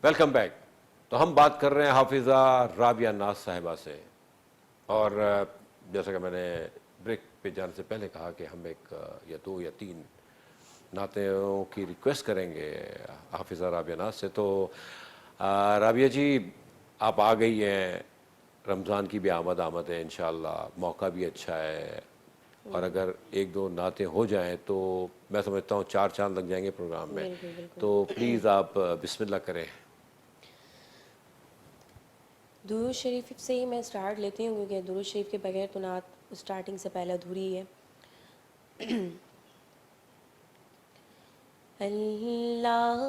Welcome back. तो हम बात कर रहे हैं हाफिज़ा राबिया नाज साहिबा से, और जैसा कि मैंने ब्रेक पे जाने से पहले कहा कि हम एक या दो या तीन नातें की रिक्वेस्ट करेंगे हाफिज़ा राबिया नाज से। तो राबिया जी, आप आ गई हैं, रमज़ान की भी आमद आमद है, इंशाअल्लाह मौका भी अच्छा है, और अगर एक दो नाते हो जाएं तो मैं समझता हूँ चार चांद लग जाएंगे प्रोग्राम में। बिल्कुल बिल्कुल। तो प्लीज़ आप बिस्मिल्लाह करें। दुरूद शरीफ से ही मैं स्टार्ट लेती हूँ, क्योंकि दुरूद शरीफ के बगैर तो नात स्टार्टिंग से पहले अधूरी है। अल्लाहुम्मा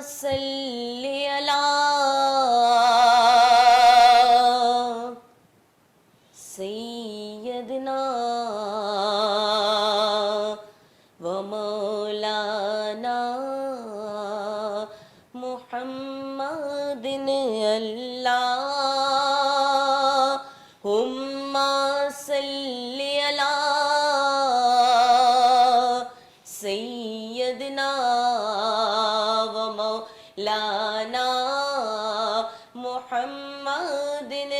सल्ली अला सय्यदना व मौलाना मुहम्मदिन। अल्लाहुम्मा सल्ली अला सय्यदना व मौलाना मुहम्मदिन।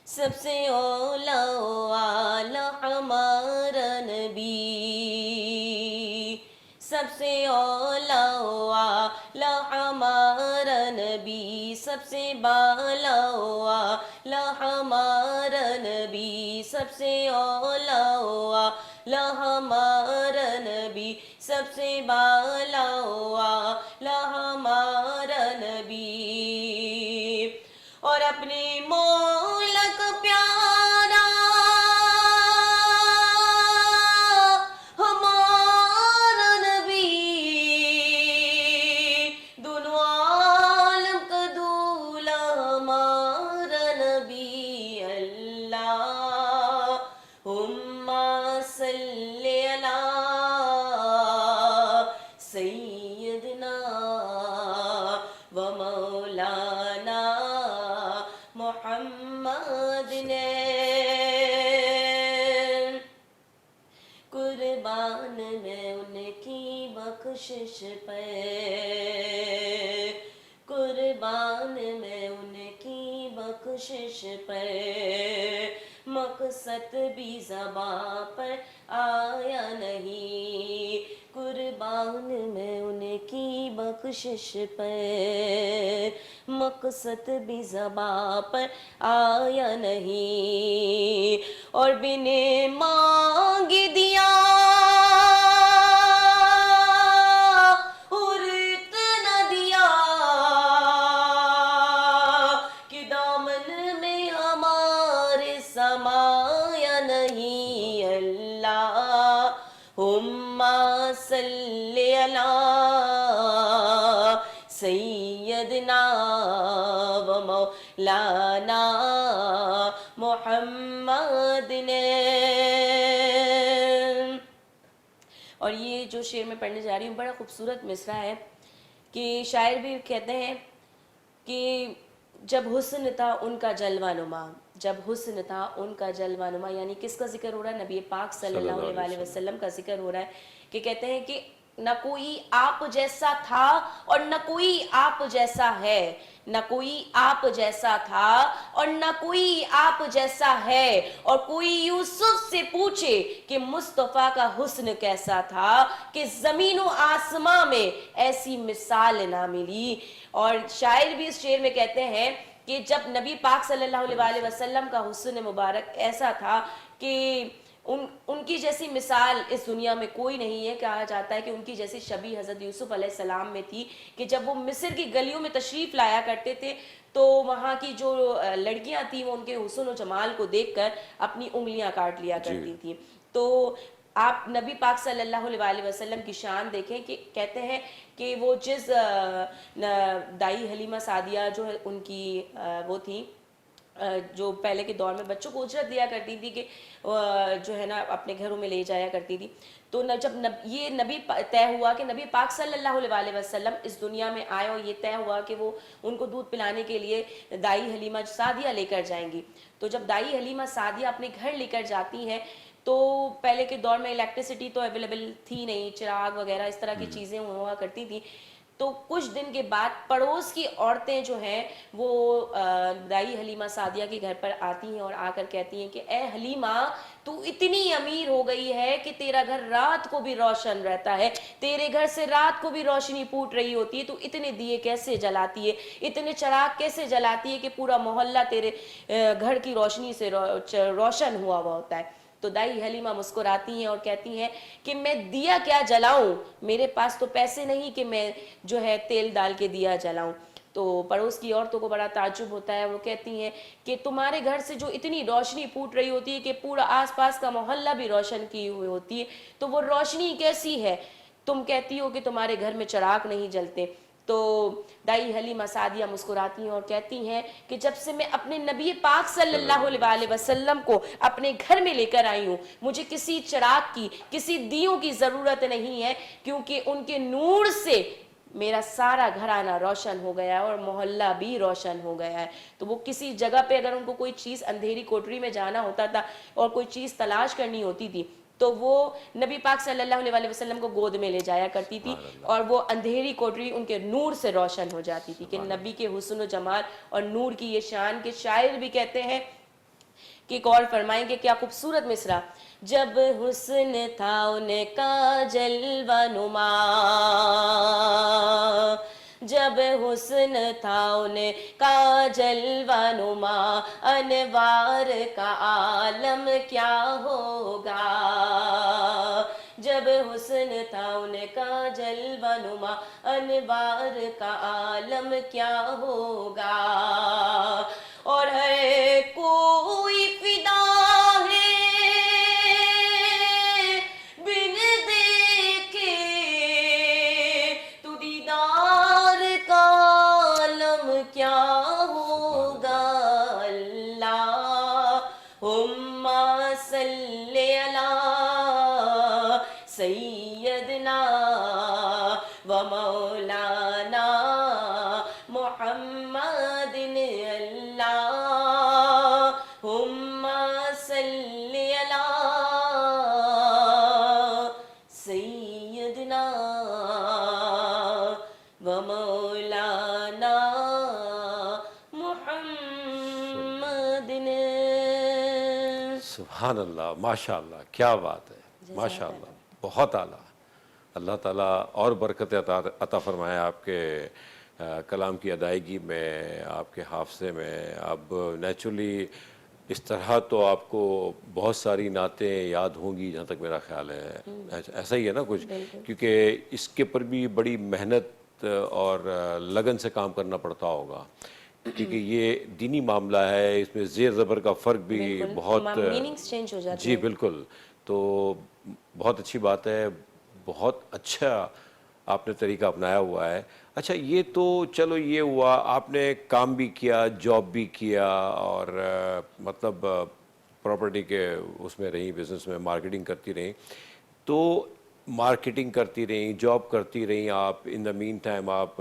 सबसे औला वाला हमारा नबी, सबसे औला वाला हमारा नबी, सबसे बाला वाला हमारा नबी, सबसे औला वाला हमारा नबी, सबसे बाला वाला हमारा नबी। और अपने मौला का प्यारा हमारा नबी, दोनों आलम का दूल्हा हमारा नबी। अल्लाहुम्मा सल्ली अला सय्यदना व मौलाना मुहम्मदिन। कुर्बान मैं उनकी बख्शिश पे, कुर्बान मैं उनकी बख्शिश पे, मकसद भी ज़बां पर आया नहीं। कुर्बान मैं उनकी बख्शिश पे, मकसद भी ज़बां पर आया नहीं। और बिने मांग दिया और इतना दिया कि दामन में हमारे समाया नहीं। अल्लाहुम्मा सल्ली अला सय्यदना व मौलाना मुहम्मदिन। और ये जो शेर मैं पढ़ने जा रही हूँ बड़ा खूबसूरत मिसरा है, कि शायर भी कहते हैं कि जब हुस्न था उनका जलवा नुमा, जब हुस्न था उनका जलवा नुमा, यानी किसका जिक्र हो रहा है? नबी पाक सल्लल्लाहु अलैहि वसल्लम का जिक्र हो रहा है। कि कहते हैं कि न कोई आप जैसा था और न कोई आप जैसा है, न कोई आप जैसा था और न कोई आप जैसा है। और कोई यूसुफ से पूछे कि मुस्तफ़ा का हुस्न कैसा था, कि ज़मीन व आसमां में ऐसी मिसाल ना मिली। और शायर भी इस शेर में कहते हैं कि जब नबी पाक सल्लल्लाहु अलैहि वसल्लम का हुस्न मुबारक ऐसा था कि उनकी जैसी मिसाल इस दुनिया में कोई नहीं है। कहा जाता है कि उनकी जैसी शबी हज़रत यूसुफ अलैहिस्सलाम में थी, कि जब वो मिस्र की गलियों में तशरीफ़ लाया करते थे तो वहाँ की जो लड़कियाँ थी वो उनके हुस्न और जमाल को देखकर अपनी उंगलियाँ काट लिया करती थी। तो आप नबी पाक सल्लल्लाहु अलैहि वसल्लम की शान देखें कि कहते हैं कि वो जिस दाई हलीमा सादिया जो है उनकी वो थी जो पहले के दौर में बच्चों को उजरत दिया करती थी कि जो है ना अपने घरों में ले जाया करती थी। तो ये नबी तय हुआ कि नबी पाक सल्लल्लाहु अलैहि वसल्लम इस दुनिया में आए, और ये तय हुआ कि वो उनको दूध पिलाने के लिए दाई हलीमा सादिया लेकर जाएंगी। तो जब दाई हलीमा सादिया अपने घर लेकर जाती हैं, तो पहले के दौर में इलेक्ट्रिसिटी तो अवेलेबल थी नहीं, चिराग वगैरह इस तरह की चीज़ें हुआ करती थी। तो कुछ दिन के बाद पड़ोस की औरतें जो हैं वो दाई हलीमा सादिया के घर पर आती हैं और आकर कहती हैं कि ए हलीमा, तू इतनी अमीर हो गई है कि तेरा घर रात को भी रोशन रहता है, तेरे घर से रात को भी रोशनी फूट रही होती है, तू इतने दिए कैसे जलाती है, इतने चिराग कैसे जलाती है कि पूरा मोहल्ला तेरे घर की रोशनी से रोशन हुआ हुआ होता है। तो दाई हलीमा मुस्कुराती हैं और कहती हैं कि मैं दिया क्या जलाऊं, मेरे पास तो पैसे नहीं कि मैं जो है तेल डाल के दिया जलाऊं। तो पड़ोस की औरतों को बड़ा ताज्जुब होता है, वो कहती हैं कि तुम्हारे घर से जो इतनी रोशनी फूट रही होती है कि पूरा आसपास का मोहल्ला भी रोशन की हुई होती है, तो वो रोशनी कैसी है, तुम कहती हो कि तुम्हारे घर में चिराग नहीं जलते। तो दाई हलीमा सादिया मुस्कुराती हैं और कहती हैं कि जब से मैं अपने नबी पाक सल्लल्लाहु अलैहि वसल्लम को अपने घर में लेकर आई हूँ, मुझे किसी चिराग की, किसी दियों की ज़रूरत नहीं है, क्योंकि उनके नूर से मेरा सारा घराना रोशन हो गया है और मोहल्ला भी रोशन हो गया है। तो वो किसी जगह पे अगर उनको कोई चीज़ अंधेरी कोठरी में जाना होता था और कोई चीज़ तलाश करनी होती थी, तो वो नबी पाक सल्लल्लाहु अलैहि वसल्लम को गोद में ले जाया करती थी और वो अंधेरी कोठरी उनके नूर से रोशन हो जाती थी। कि नबी के हुस्न जमाल और नूर की ये शान के शायर भी कहते हैं कि गौर फरमाएंगे क्या खूबसूरत मिसरा, जब हुस्न था उनका जलवा नुमा, जब हुस्न था उनका जलवा नुमा, अनवार का आलम क्या होगा। जब हुस्न था उनका जलवा नुमा, अनवार का आलम क्या होगा। और है कोई फिदा है बिन देखे, तू दीदार का आलम क्या होगा। अल्लाहुम्मा सल्ली अला सैयदना व मौलाना मुहम्मदिन, अल्लाहुम्मा सल्ली अला सैयदना व मौलाना मुहम्मदिन। सुभान अल्लाह, माशा अल्लाह, क्या बात है, माशा अल्लाह, बहुत आला। अल्लाह ताला और बरकत अता फरमाए आपके कलाम की अदायगी में, आपके हाफजे में। अब नेचुरली इस तरह तो आपको बहुत सारी नातें याद होंगी, जहाँ तक मेरा ख्याल है। ऐसा ही है ना कुछ, क्योंकि इसके पर भी बड़ी मेहनत और लगन से काम करना पड़ता होगा, क्योंकि ये दीनी मामला है, इसमें ज़ेर ज़बर का फ़र्क भी बहुत, मीनिंग्स चेंज हो जाते जी बिल्कुल। तो बहुत अच्छी बात है, बहुत अच्छा आपने तरीका अपनाया हुआ है। अच्छा, ये तो चलो ये हुआ, आपने काम भी किया, जॉब भी किया, और मतलब प्रॉपर्टी के उसमें रही, बिजनेस में मार्केटिंग करती रही। तो मार्केटिंग करती रही, जॉब करती रही आप, इन द मीन टाइम आप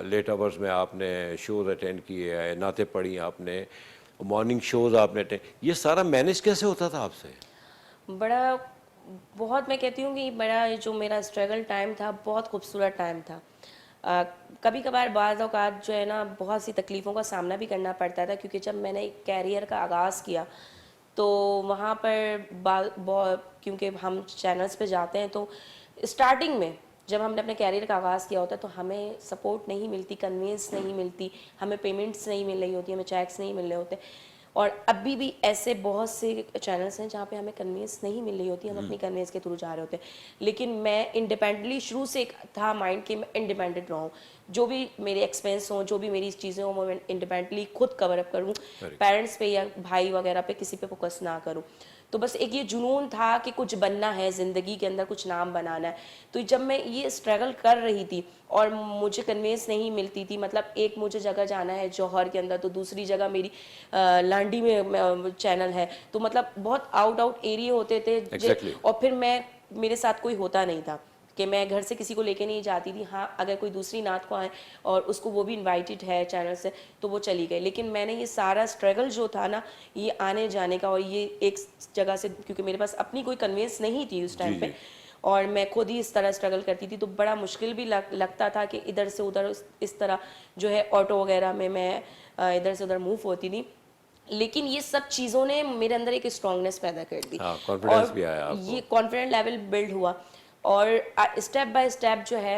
लेट आवर्स में आपने शोज़ अटेंड किए, नाते पढ़ी आपने, मॉर्निंग शोज़ आपने अटेंड, ये सारा मैनेज कैसे होता था आपसे? बड़ा, बहुत, मैं कहती हूँ कि बड़ा जो मेरा स्ट्रगल टाइम था, बहुत खूबसूरत टाइम था। कभी कभार बाज़ औक़ात जो है ना बहुत सी तकलीफ़ों का सामना भी करना पड़ता था, क्योंकि जब मैंने एक कैरियर का आगाज़ किया तो वहाँ पर क्योंकि हम चैनल्स पे जाते हैं, तो स्टार्टिंग में जब हमने अपने कैरियर का आगाज़ किया होता है तो हमें सपोर्ट नहीं मिलती, कन्वेंस नहीं मिलती, हमें पेमेंट्स नहीं मिल रही होती, हमें चेक्स नहीं मिल रहे होते। और अभी भी ऐसे बहुत से चैनल्स हैं जहाँ पे हमें कन्वेंस नहीं मिल रही होती, हम अपनी कन्वेंस के थ्रू जा रहे होते हैं। लेकिन मैं इंडिपेंडेंटली, शुरू से एक था माइंड कि मैं इंडिपेंडेंट रहूँ, जो भी मेरे एक्सपेंस हों, जो भी मेरी चीज़ें हों, वो मैं इंडिपेंडेंटली खुद कवर अप करूँ, Correct. पेरेंट्स पे या भाई वगैरह पे किसी पे फोकस ना करूँ। तो बस एक ये जुनून था कि कुछ बनना है ज़िंदगी के अंदर, कुछ नाम बनाना है। तो जब मैं ये स्ट्रगल कर रही थी और मुझे कन्वेंस नहीं मिलती थी, मतलब एक मुझे जगह जाना है जौहर के अंदर, तो दूसरी जगह मेरी लांडी में चैनल है, तो मतलब बहुत आउट एरिया होते थे Exactly. और फिर मेरे साथ कोई होता नहीं था कि मैं घर से किसी को लेके नहीं जाती थी। हाँ, अगर कोई दूसरी नात को आए और उसको वो भी इनवाइटेड है चैनल से, तो वो चली गई। लेकिन मैंने ये सारा स्ट्रगल जो था ना, ये आने जाने का, और ये एक जगह से, क्योंकि मेरे पास अपनी कोई कन्वेंस नहीं थी उस जी टाइम पे, जी और मैं खुद ही इस तरह स्ट्रगल करती थी, तो बड़ा मुश्किल भी लगता था कि इधर से उधर इस तरह जो है ऑटो वगैरह में मैं इधर से उधर मूव होती थी। लेकिन ये सब चीज़ों ने मेरे अंदर एक स्ट्रांगनेस पैदा कर दी, हाँ, कॉन्फिडेंस भी और आया आपको। ये कॉन्फिडेंट लेवल बिल्ड हुआ। और स्टेप बाय स्टेप जो है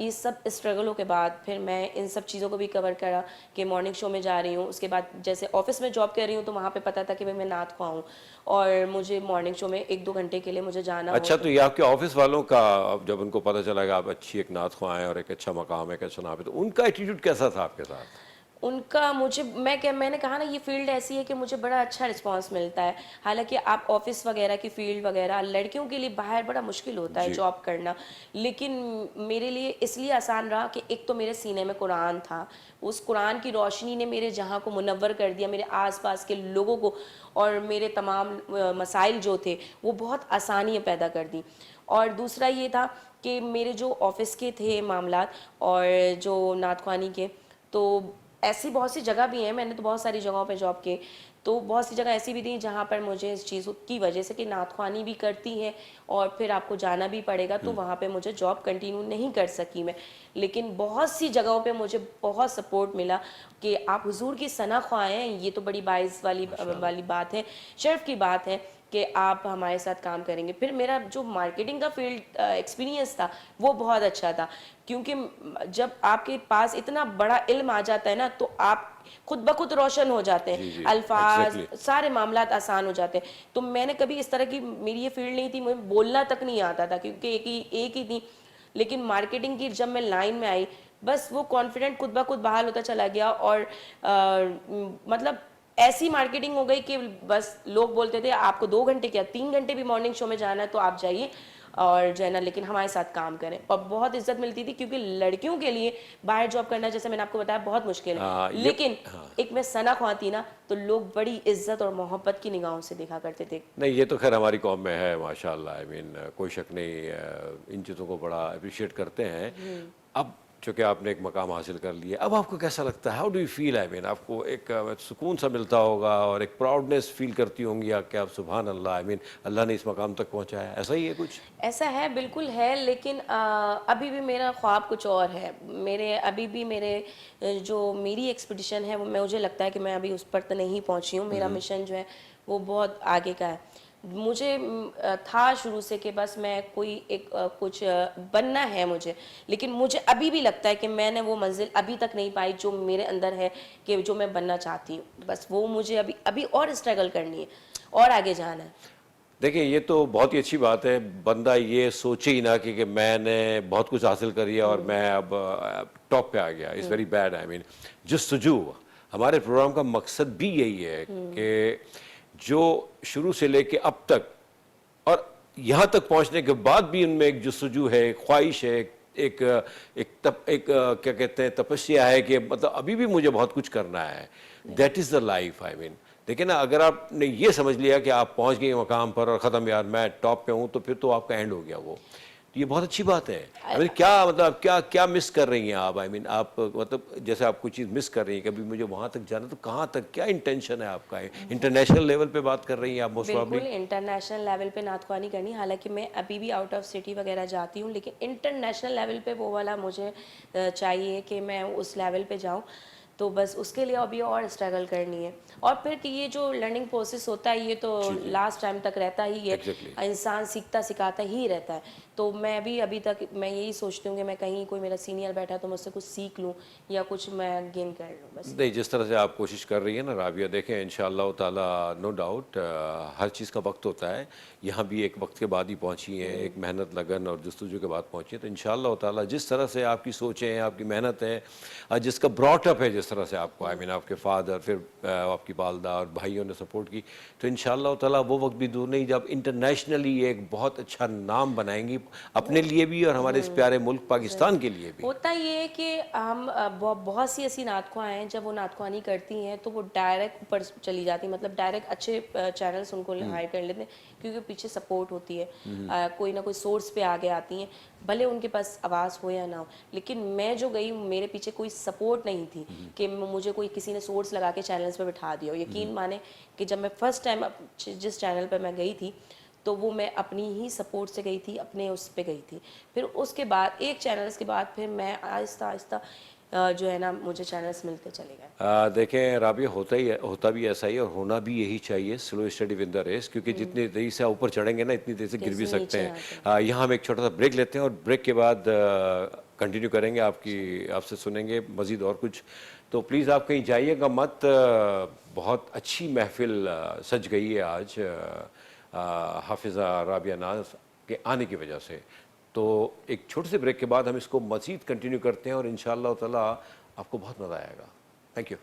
इस सब स्ट्रगलों के बाद फिर मैं इन सब चीज़ों को भी कवर करा कि मॉर्निंग शो में जा रही हूँ, उसके बाद जैसे ऑफिस में जॉब कर रही हूँ तो वहाँ पे पता था कि भाई मैं नात ख्वाँ हूँ और मुझे मॉर्निंग शो में 1-2 घंटे के लिए मुझे जाना हो। अच्छा, तो ये आपके ऑफिस वालों का, अब जब उनको पता चला कि आप अच्छी एक नात ख्वां हैं और एक अच्छा मकाम है, एक अच्छा नाम है, तो उनका एटीट्यूड कैसा था आपके साथ? उनका मुझे, मैंने कहा ना, ये फील्ड ऐसी है कि मुझे बड़ा अच्छा रिस्पांस मिलता है। हालांकि आप ऑफिस वगैरह की फील्ड वगैरह, लड़कियों के लिए बाहर बड़ा मुश्किल होता है जी। जॉब करना, लेकिन मेरे लिए इसलिए आसान रहा कि एक तो मेरे सीने में कुरान था, उस कुरान की रोशनी ने मेरे जहाँ को मुनव्वर कर दिया, मेरे आसपास के लोगों को, और मेरे तमाम मसाइल जो थे वो बहुत आसानियाँ पैदा कर दी। और दूसरा ये था कि मेरे जो ऑफिस के थे मामलात और जो नातख्वानी के, तो ऐसी बहुत सी जगह भी हैं, मैंने तो बहुत सारी जगहों पे जॉब की, तो बहुत सी जगह ऐसी भी थी जहाँ पर मुझे इस चीज़ की वजह से कि नातख्वानी भी करती है और फिर आपको जाना भी पड़ेगा, तो वहाँ पे मुझे जॉब कंटिन्यू नहीं कर सकी मैं। लेकिन बहुत सी जगहों पे मुझे बहुत सपोर्ट मिला कि आप हुजूर की सना ख्वाह हैं, ये तो बड़ी बाइज़ वाली बात है, शर्फ की बात है कि आप हमारे साथ काम करेंगे। फिर मेरा जो मार्केटिंग का फील्ड एक्सपीरियंस था वो बहुत अच्छा था, क्योंकि जब आपके पास इतना बड़ा इल्म आ जाता है ना, तो आप खुद ब खुद रोशन हो जाते हैं, जी जी, अल्फाज एग्जैक्टली। सारे मामलात आसान हो जाते हैं। तो मैंने कभी इस तरह की, मेरी ये फील्ड नहीं थी, मुझे बोलना तक नहीं आता था क्योंकि एक ही थी। लेकिन मार्केटिंग की जब मैं लाइन में आई, बस वो कॉन्फिडेंट खुद ब खुद बहाल होता चला गया, और मतलब ऐसी मार्केटिंग हो गई कि बस लोग बोलते थे आपको 2 घंटे क्या 3 घंटे भी मॉर्निंग शो में जाना है तो आप जाइए और जो है ना, लेकिन हमारे साथ काम करें। और बहुत इज्जत मिलती थी, क्योंकि लड़कियों के लिए बाहर जॉब करना, जैसे मैंने आपको बताया, बहुत मुश्किल है। हाँ, ये लेकिन हाँ। एक मैं सना ख्वां थी ना, तो लोग बड़ी इज्जत और मोहब्बत की निगाहों से देखा करते थे। नहीं, ये तो खैर हमारी कौम में है माशाल्लाह, आई मीन कोई शक नहीं, इन चीज़ों को बड़ा अप्रिशिएट करते हैं। अब चूँकि आपने एक मकाम हासिल कर लिया, अब आपको कैसा लगता है? How do you feel? I mean आपको एक सुकून सा मिलता होगा और एक प्राउडनेस फील करती होंगी या कि आप सुभान अल्लाह, आई मीन अल्लाह ने इस मकाम तक पहुँचाया, ऐसा ही है कुछ? ऐसा है, बिल्कुल है, लेकिन अभी भी मेरा ख्वाब कुछ और है। अभी भी जो मेरी एक्सपेडिशन है, वो मुझे लगता है कि मैं अभी उस पर तो नहीं पहुंची हूँ। मेरा मिशन जो है वो बहुत आगे का है। मुझे था शुरू से कि बस मैं कोई कुछ बनना है मुझे, लेकिन मुझे अभी भी लगता है कि मैंने वो मंजिल अभी तक नहीं पाई जो मेरे अंदर है, कि जो मैं बनना चाहती हूँ। बस वो मुझे अभी अभी और स्ट्रगल करनी है और आगे जाना है। देखिए, ये तो बहुत ही अच्छी बात है, बंदा ये सोचे ही ना कि मैंने बहुत कुछ हासिल कर लिया और मैं अब टॉप पे आ गया। It's very bad, I mean जस्तजू। हमारे प्रोग्राम का मकसद भी यही है कि जो शुरू से लेके अब तक और यहाँ तक पहुँचने के बाद भी उनमें एक जस्तजू है, एक ख्वाहिश है, क्या कहते हैं, तपस्या है कि मतलब अभी भी मुझे बहुत कुछ करना है। That is the life, I mean. देखिए ना, अगर आपने ये समझ लिया कि आप पहुंच गए मकाम पर और ख़त्म, यार मैं टॉप पे हूँ, तो फिर तो आपका एंड हो गया वो। तो ये बहुत अच्छी बात है। आई मीन क्या मतलब क्या क्या मिस कर रही हैं आप? आई मीन आप मतलब जैसे आप कोई चीज़ मिस कर रही हैं, कभी मुझे वहाँ तक जाना, तो कहाँ तक, क्या इंटेंशन है आपका? इंटरनेशनल लेवल पे बात कर रही हैं आप मोस्ट बिल्कुल प्रॉब्ली? इंटरनेशनल लेवल पे नातख्वानी करनी। हालांकि मैं अभी भी आउट ऑफ सिटी वगैरह जाती हूँ, लेकिन इंटरनेशनल लेवल पे वो वाला मुझे चाहिए कि मैं उस लेवल पे जाऊँ। तो बस उसके लिए अभी और स्ट्रगल करनी है। और फिर कि ये जो लर्निंग प्रोसेस होता है ये तो लास्ट टाइम तक रहता ही है, Exactly. इंसान सीखता सिखाता ही रहता है। तो मैं भी अभी तक मैं यही सोचती हूँ कि मैं कहीं कोई मेरा सीनियर बैठा है तो मुझसे कुछ सीख लूँ या कुछ मैं गेन कर लूँ बस। नहीं, जिस तरह से आप कोशिश कर रही हैं ना राबिया, देखें इंशाअल्लाह ताला नो डाउट हर चीज़ का वक्त होता है। यहाँ भी एक वक्त के बाद ही पहुँची हैं, एक मेहनत लगन और जस्तजू के बाद पहुँची हैं। तो इंशाअल्लाह ताला जिस तरह से आपकी सोचें हैं, आपकी मेहनत है, जिसका ब्रॉटअप है, जिस तरह से आपको आई मीन आपके फादर, फिर आपकी वालदा और भाइयों ने सपोर्ट की, तो इंशाअल्लाह ताला वो वक्त भी दूर नहीं जब इंटरनेशनली एक बहुत अच्छा नाम बनाएंगी अपने लिए भी और हमारे इस प्यारे मुल्क पाकिस्तान के लिए भी। होता ये है कि हम बहुत सी ऐसी नातख्वाँ हैं जब वो नातख्वानी करती हैं तो वो डायरेक्ट ऊपर चली जाती हैं, मतलब डायरेक्ट अच्छे चैनल्स उनको हायर कर लेते हैं क्योंकि पीछे सपोर्ट होती है। कोई ना कोई सोर्स पे आगे आती हैं, भले उनके पास आवाज़ हो या ना हो। लेकिन मैं जो गई मेरे पीछे कोई सपोर्ट नहीं थी कि मुझे कोई किसी ने सोर्स लगा के चैनल्स पे बिठा दिया हो। यकीन माने कि जब मैं फर्स्ट टाइम जिस चैनल पर मैं गई थी तो वो मैं अपनी ही सपोर्ट से गई थी, अपने उस पे गई थी। फिर उसके बाद एक चैनल्स के बाद फिर मैं आहिस्ता आहिस्ता जो है ना मुझे चैनल्स मिलते चले गए। देखें राबिया, होता भी ऐसा ही और होना भी यही चाहिए, slow study with the race, क्योंकि जितनी तेज़ी से ऊपर चढ़ेंगे ना इतनी तेज़ी से गिर भी कैसे सकते नीचे हैं। आते यहाँ हम एक छोटा सा ब्रेक लेते हैं और ब्रेक के बाद कंटिन्यू करेंगे, आपसे सुनेंगे मज़ीद और कुछ। तो प्लीज़ आप कहीं जाइएगा मत, बहुत अच्छी महफिल सज गई है आज हाफिज़ा राबिया नाज़ के आने की वजह से। तो एक छोटे से ब्रेक के बाद हम इसको मज़ीद कंटिन्यू करते हैं और इंशाअल्लाह ताला आपको बहुत मज़ा आएगा। Thank you.